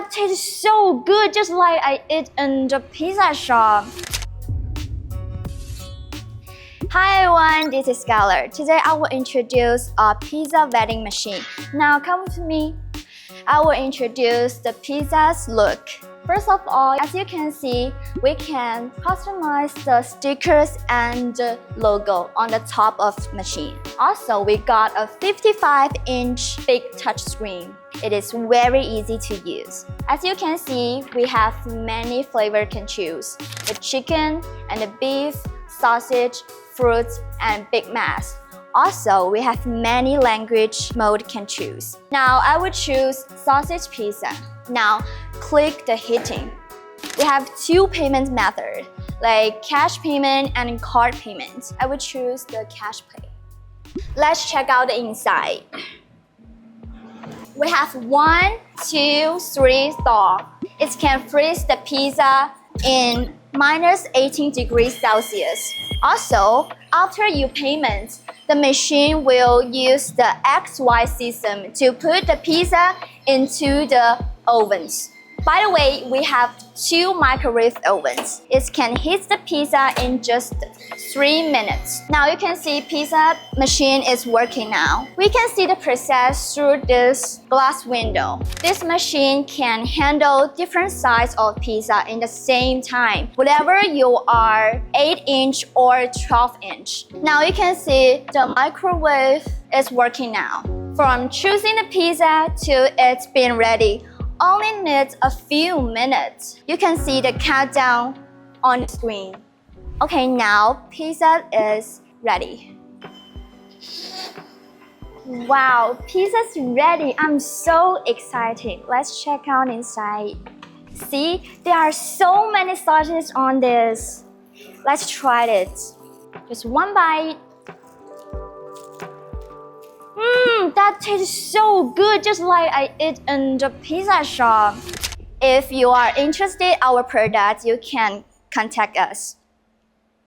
that tastes so good, just like I eat in the pizza shop. Hi everyone, this is Skylar. Today I will introduce a pizza vending machine. Now come with me. I will introduce the pizza's look. First of all, as you can see, we can customize the stickers and the logo on the top of the machine. Also, we got a 55-inch big touchscreen. It is very easy to use. As you can see, we have many flavors can choose. The chicken and the beef, sausage, fruits, and Big Mac. Also, we have many language mode can choose. Now, I would choose sausage pizza. Now, click the heating. We have two payment methods, like cash payment and card payment. I would choose the cash pay. Let's check out the inside. We have 1, 2, 3 stars. It can freeze the pizza in -18 degrees Celsius. Also, after you payment, the machine will use the XY system to put the pizza into the ovens. By the way, we have 2 microwave ovens. It can heat the pizza in just 3 minutes. Now you can see pizza machine is working now. We can see the process through this glass window. This machine can handle different size of pizza in the same time, whatever you are 8-inch or 12-inch. Now you can see the microwave is working now. From choosing the pizza to it's being ready, only needs a few minutes. You can see the countdown on the screen. Okay, now pizza is ready. Wow, pizza's ready. I'm so excited. Let's check out inside. See, there are so many sausages on this. Let's try it. Just one bite. That tastes so good, just like I eat in the pizza shop. If you are interested in our product, you can contact us.